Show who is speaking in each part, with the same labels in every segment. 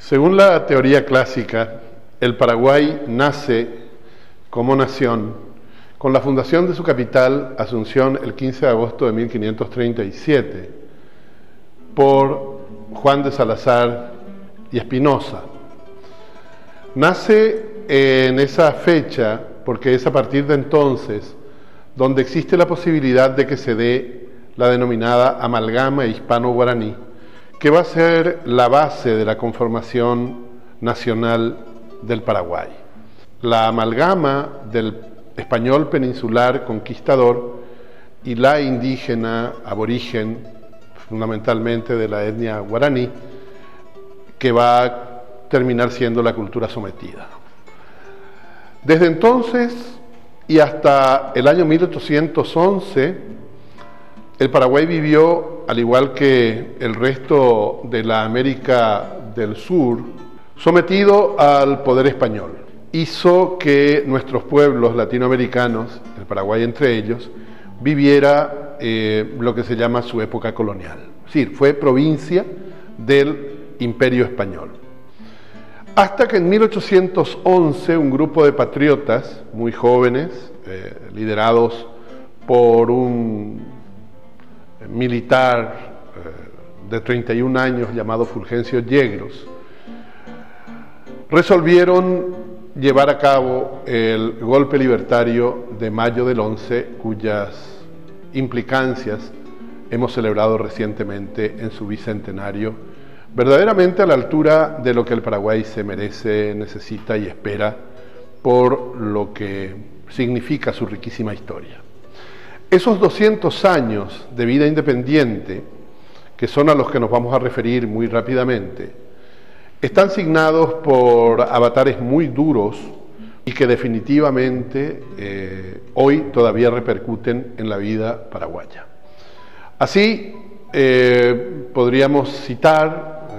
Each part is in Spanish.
Speaker 1: Según la teoría clásica, el Paraguay nace como nación con la fundación de su capital, Asunción, el 15 de agosto de 1537, por Juan de Salazar y Espinosa. Nace en esa fecha porque es a partir de entonces donde existe la posibilidad de que se dé la denominada amalgama hispano-guaraní, que va a ser la base de la conformación nacional del Paraguay. La amalgama del español peninsular conquistador y la indígena aborigen, fundamentalmente de la etnia guaraní, que va a terminar siendo la cultura sometida. Desde entonces y hasta el año 1811, el Paraguay vivió, al igual que el resto de la América del Sur, sometido al poder español. Hizo que nuestros pueblos latinoamericanos, el Paraguay entre ellos, viviera lo que se llama su época colonial. Es decir, fue provincia del Imperio Español. Hasta que en 1811 un grupo de patriotas muy jóvenes, liderados por un militar de 31 años llamado Fulgencio Yegros, resolvieron llevar a cabo el golpe libertario de mayo del 11, cuyas implicancias hemos celebrado recientemente en su bicentenario, verdaderamente a la altura de lo que el Paraguay se merece, necesita y espera por lo que significa su riquísima historia. Esos 200 años de vida independiente, que son a los que nos vamos a referir muy rápidamente, están signados por avatares muy duros y que definitivamente hoy todavía repercuten en la vida paraguaya. Así podríamos citar,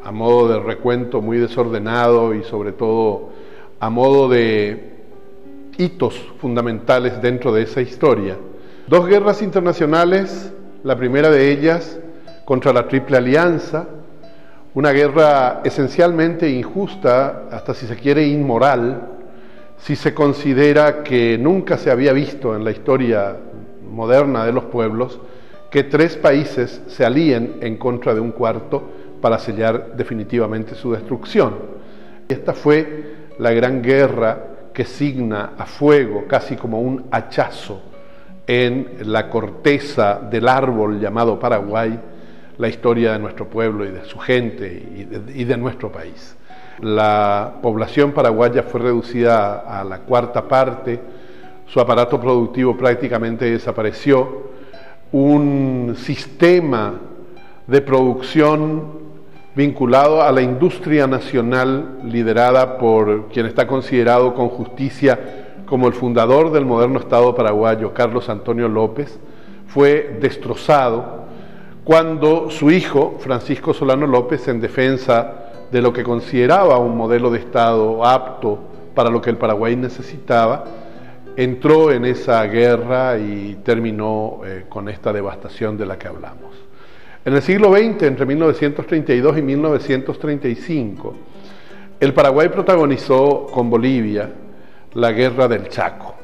Speaker 1: a modo de recuento muy desordenado y sobre todo a modo de hitos fundamentales dentro de esa historia, dos guerras internacionales, la primera de ellas contra la Triple Alianza, una guerra esencialmente injusta, hasta si se quiere inmoral, si se considera que nunca se había visto en la historia moderna de los pueblos que tres países se alíen en contra de un cuarto para sellar definitivamente su destrucción. Esta fue la gran guerra que signa a fuego, casi como un hachazo, en la corteza del árbol llamado Paraguay, la historia de nuestro pueblo y de su gente y de nuestro país. La población paraguaya fue reducida a la cuarta parte, su aparato productivo prácticamente desapareció, un sistema de producción vinculado a la industria nacional liderada por quien está considerado con justicia como el fundador del moderno Estado paraguayo, Carlos Antonio López, fue destrozado cuando su hijo, Francisco Solano López, en defensa de lo que consideraba un modelo de Estado apto para lo que el Paraguay necesitaba, entró en esa guerra y terminó con esta devastación de la que hablamos. En el siglo XX, entre 1932 y 1935, el Paraguay protagonizó con Bolivia la guerra del Chaco.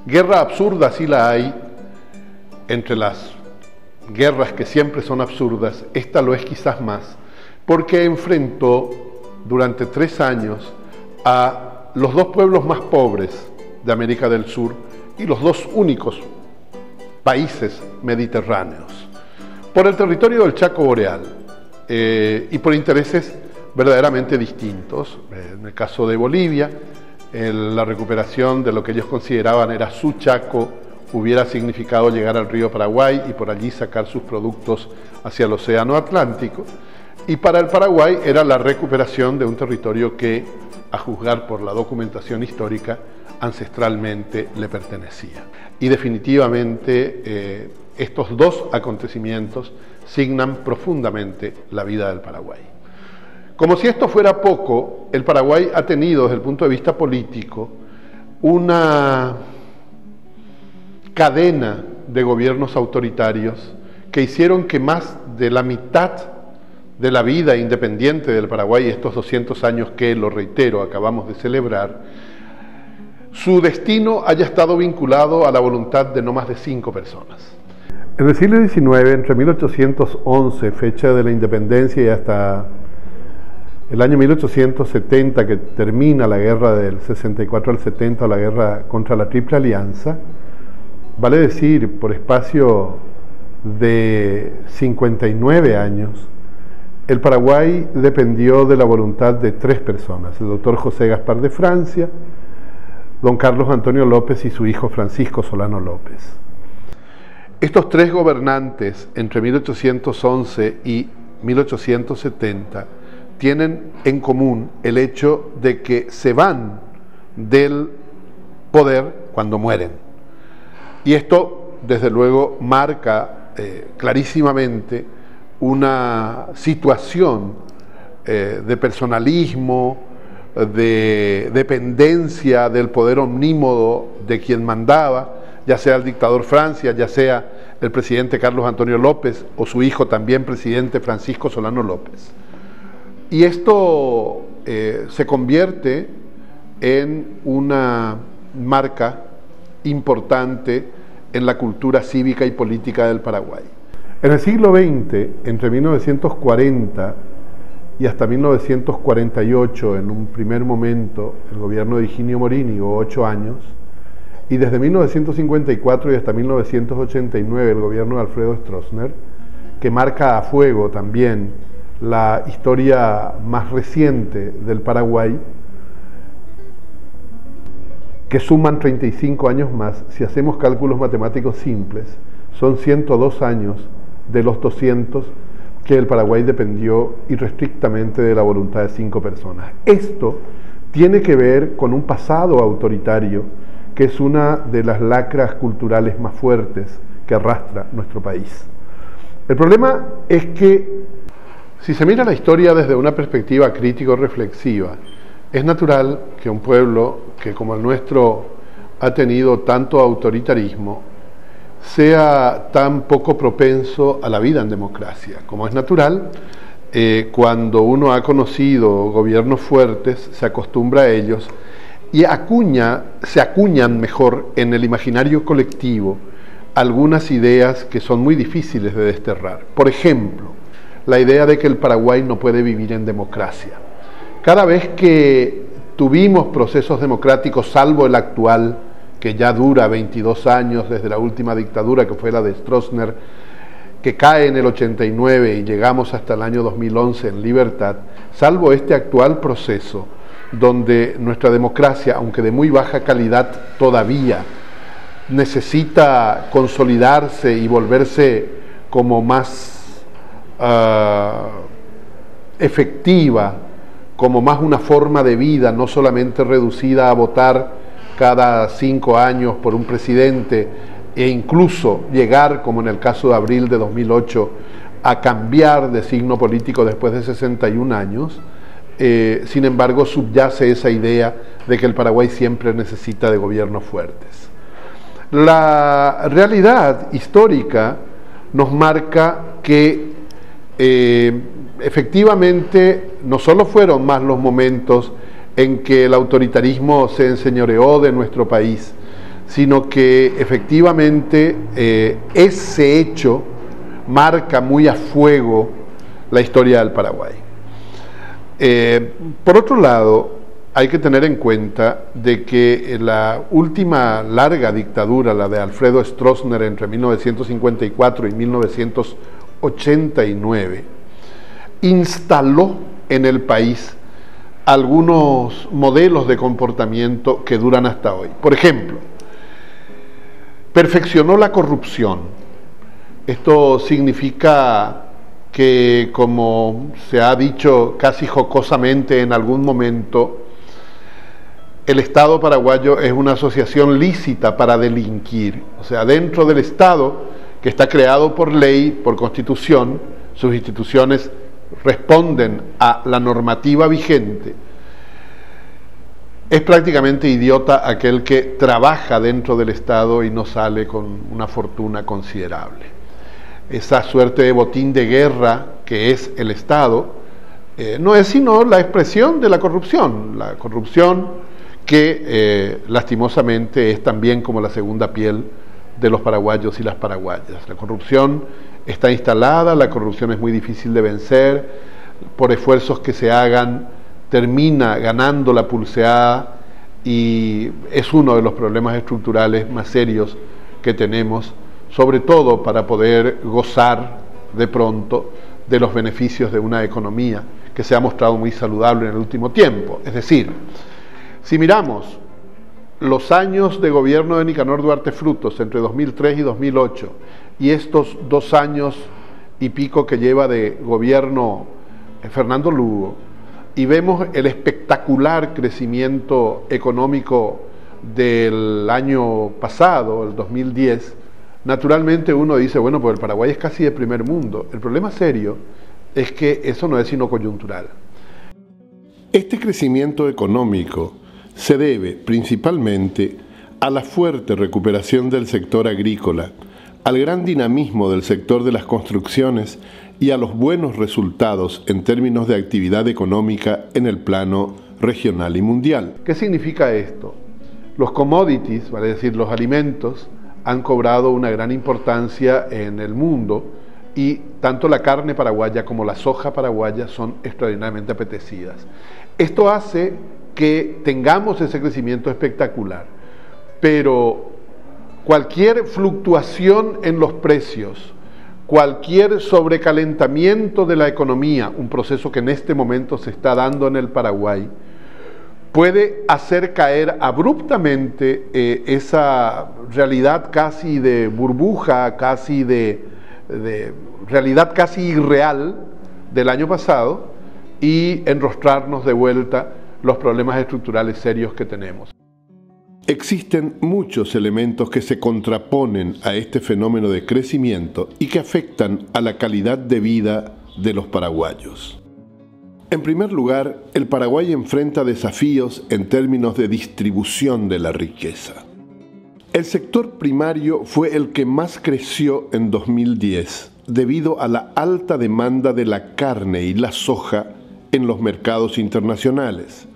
Speaker 1: Guerra absurda sí la hay, entre las guerras que siempre son absurdas, esta lo es quizás más, porque enfrentó durante 3 años a los dos pueblos más pobres de América del Sur y los dos únicos países mediterráneos, por el territorio del Chaco Boreal y por intereses verdaderamente distintos. En el caso de Bolivia, la recuperación de lo que ellos consideraban era su Chaco hubiera significado llegar al río Paraguay y por allí sacar sus productos hacia el océano Atlántico, y para el Paraguay era la recuperación de un territorio que, a juzgar por la documentación histórica, ancestralmente le pertenecía. Y definitivamente estos dos acontecimientos signan profundamente la vida del Paraguay. Como si esto fuera poco, el Paraguay ha tenido desde el punto de vista político una cadena de gobiernos autoritarios que hicieron que más de la mitad de la vida independiente del Paraguay, estos 200 años que, lo reitero, acabamos de celebrar, su destino haya estado vinculado a la voluntad de no más de 5 personas. En el siglo XIX, entre 1811, fecha de la independencia, y hasta el año 1870, que termina la guerra del 64 al 70, o la guerra contra la Triple Alianza, vale decir, por espacio de 59 años, el Paraguay dependió de la voluntad de 3 personas: el doctor José Gaspar de Francia, don Carlos Antonio López y su hijo Francisco Solano López. Estos 3 gobernantes, entre 1811 y 1870, tienen en común el hecho de que se van del poder cuando mueren. Y esto, desde luego, marca clarísimamente una situación de personalismo, de dependencia del poder omnímodo de quien mandaba, ya sea el dictador Francia, ya sea el presidente Carlos Antonio López o su hijo también presidente Francisco Solano López. Y esto se convierte en una marca importante en la cultura cívica y política del Paraguay. En el siglo XX, entre 1940 y hasta 1948, en un primer momento, el gobierno de Higinio Morini, hubo 8 años, y desde 1954 y hasta 1989 el gobierno de Alfredo Stroessner, que marca a fuego también la historia más reciente del Paraguay, que suman 35 años más. Si hacemos cálculos matemáticos simples, son 102 años de los 200 que el Paraguay dependió irrestrictamente de la voluntad de 5 personas. Esto tiene que ver con un pasado autoritario que es una de las lacras culturales más fuertes que arrastra nuestro país. El problema es que, si se mira la historia desde una perspectiva crítico-reflexiva, es natural que un pueblo que como el nuestro ha tenido tanto autoritarismo sea tan poco propenso a la vida en democracia. Como es natural, cuando uno ha conocido gobiernos fuertes, se acostumbra a ellos y se acuñan mejor en el imaginario colectivo algunas ideas que son muy difíciles de desterrar. Por ejemplo, la idea de que el Paraguay no puede vivir en democracia. Cada vez que tuvimos procesos democráticos, salvo el actual, que ya dura 22 años desde la última dictadura, que fue la de Stroessner, que cae en el 89 y llegamos hasta el año 2011 en libertad, salvo este actual proceso, donde nuestra democracia, aunque de muy baja calidad todavía, necesita consolidarse y volverse como más efectiva, como más una forma de vida, no solamente reducida a votar cada 5 años por un presidente, e incluso llegar, como en el caso de abril de 2008, a cambiar de signo político después de 61 años. Sin embargo, subyace esa idea de que el Paraguay siempre necesita de gobiernos fuertes. La realidad histórica nos marca que efectivamente no solo fueron más los momentos en que el autoritarismo se enseñoreó de nuestro país, sino que efectivamente ese hecho marca muy a fuego la historia del Paraguay. Por otro lado, hay que tener en cuenta de que la última larga dictadura, la de Alfredo Stroessner entre 1954 y 1989, instaló en el país algunos modelos de comportamiento que duran hasta hoy. Por ejemplo, perfeccionó la corrupción. Esto significa que, como se ha dicho casi jocosamente en algún momento, el Estado paraguayo es una asociación lícita para delinquir. O sea, dentro del Estado, que está creado por ley, por constitución, sus instituciones responden a la normativa vigente. Es prácticamente idiota aquel que trabaja dentro del Estado y no sale con una fortuna considerable. Esa suerte de botín de guerra que es el Estado, no es sino la expresión de la corrupción que lastimosamente es también como la segunda piel de los paraguayos y las paraguayas. La corrupción está instalada, la corrupción es muy difícil de vencer, por esfuerzos que se hagan termina ganando la pulseada y es uno de los problemas estructurales más serios que tenemos, sobre todo para poder gozar de pronto de los beneficios de una economía que se ha mostrado muy saludable en el último tiempo. Es decir, si miramos los años de gobierno de Nicanor Duarte Frutos entre 2003 y 2008 y estos 2 años y pico que lleva de gobierno Fernando Lugo, y vemos el espectacular crecimiento económico del año pasado, el 2010, naturalmente uno dice, bueno, pues el Paraguay es casi de primer mundo. El problema serio es que eso no es sino coyuntural.
Speaker 2: Este crecimiento económico se debe principalmente a la fuerte recuperación del sector agrícola, al gran dinamismo del sector de las construcciones y a los buenos resultados en términos de actividad económica en el plano regional y mundial.
Speaker 1: ¿Qué significa esto? Los commodities, vale decir, los alimentos, han cobrado una gran importancia en el mundo y tanto la carne paraguaya como la soja paraguaya son extraordinariamente apetecidas. Esto hace que tengamos ese crecimiento espectacular, pero cualquier fluctuación en los precios, cualquier sobrecalentamiento de la economía, un proceso que en este momento se está dando en el Paraguay, puede hacer caer abruptamente esa realidad casi de burbuja, casi de realidad casi irreal del año pasado y enrostrarnos de vuelta los problemas estructurales serios que tenemos.
Speaker 2: Existen muchos elementos que se contraponen a este fenómeno de crecimiento y que afectan a la calidad de vida de los paraguayos. En primer lugar, el Paraguay enfrenta desafíos en términos de distribución de la riqueza. El sector primario fue el que más creció en 2010 debido a la alta demanda de la carne y la soja en los mercados internacionales.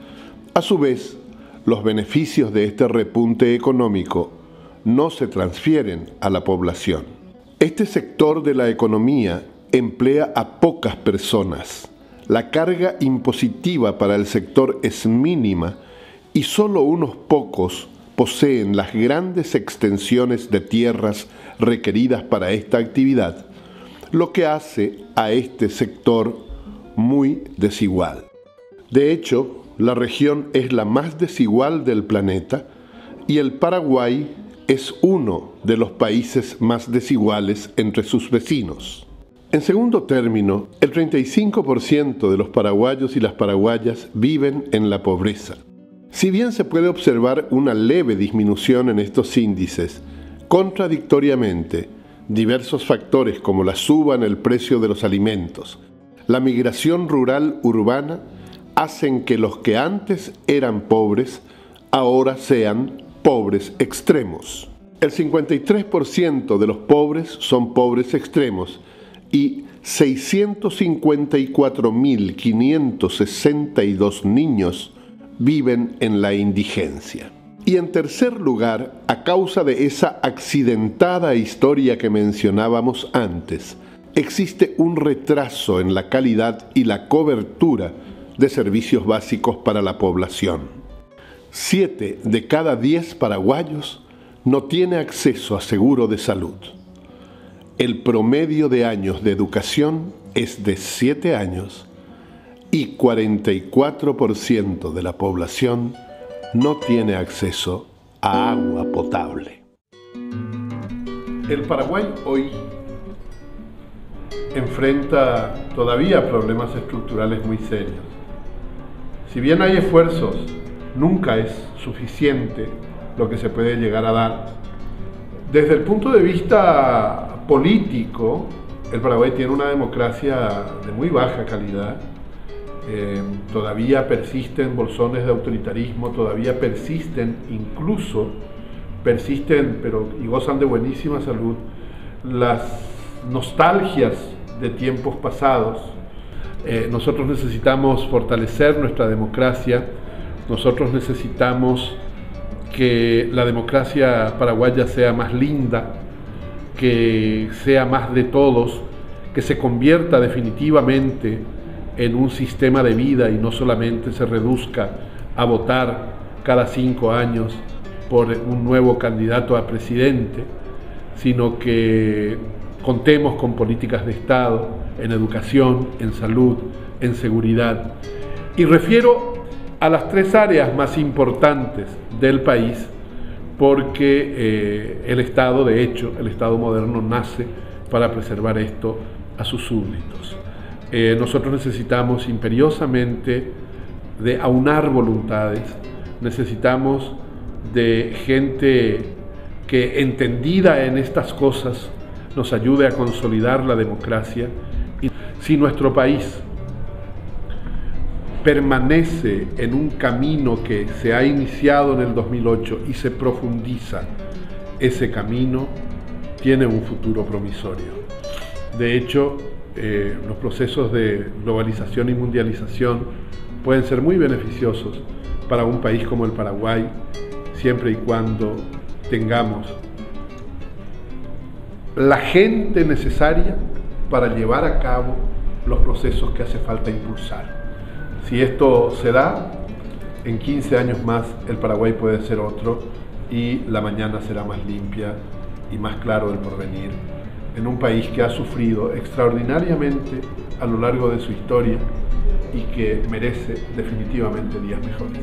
Speaker 2: A su vez, los beneficios de este repunte económico no se transfieren a la población. Este sector de la economía emplea a pocas personas. La carga impositiva para el sector es mínima y solo unos pocos poseen las grandes extensiones de tierras requeridas para esta actividad, lo que hace a este sector muy desigual. De hecho, la región es la más desigual del planeta y el Paraguay es uno de los países más desiguales entre sus vecinos. En segundo término, el 35% de los paraguayos y las paraguayas viven en la pobreza. Si bien se puede observar una leve disminución en estos índices, contradictoriamente, diversos factores como la suba en el precio de los alimentos, la migración rural-urbana, hacen que los que antes eran pobres, ahora sean pobres extremos. El 53% de los pobres son pobres extremos y 654.562 niños viven en la indigencia. Y en tercer lugar, a causa de esa accidentada historia que mencionábamos antes, existe un retraso en la calidad y la cobertura de servicios básicos para la población. 7 de cada 10 paraguayos no tiene acceso a seguro de salud. El promedio de años de educación es de 7 años y 44% de la población no tiene acceso a agua potable.
Speaker 1: El Paraguay hoy enfrenta todavía problemas estructurales muy serios. Si bien hay esfuerzos, nunca es suficiente lo que se puede llegar a dar. Desde el punto de vista político, el Paraguay tiene una democracia de muy baja calidad. Todavía persisten bolsones de autoritarismo, todavía persisten y gozan de buenísima salud, las nostalgias de tiempos pasados. Nosotros necesitamos fortalecer nuestra democracia, nosotros necesitamos que la democracia paraguaya sea más linda, que sea más de todos, que se convierta definitivamente en un sistema de vida y no solamente se reduzca a votar cada 5 años por un nuevo candidato a presidente, sino que contemos con políticas de Estado en educación, en salud, en seguridad. Y refiero a las 3 áreas más importantes del país, porque el Estado, de hecho, el Estado moderno nace para preservar esto a sus súbditos. Nosotros necesitamos imperiosamente de aunar voluntades, necesitamos de gente que, entendida en estas cosas, nos ayude a consolidar la democracia. Y si nuestro país permanece en un camino que se ha iniciado en el 2008 y se profundiza, ese camino tiene un futuro promisorio. De hecho, los procesos de globalización y mundialización pueden ser muy beneficiosos para un país como el Paraguay, siempre y cuando tengamos la gente necesaria para llevar a cabo los procesos que hace falta impulsar. Si esto se da, en 15 años más el Paraguay puede ser otro y la mañana será más limpia y más claro el porvenir, en un país que ha sufrido extraordinariamente a lo largo de su historia y que merece definitivamente días mejores.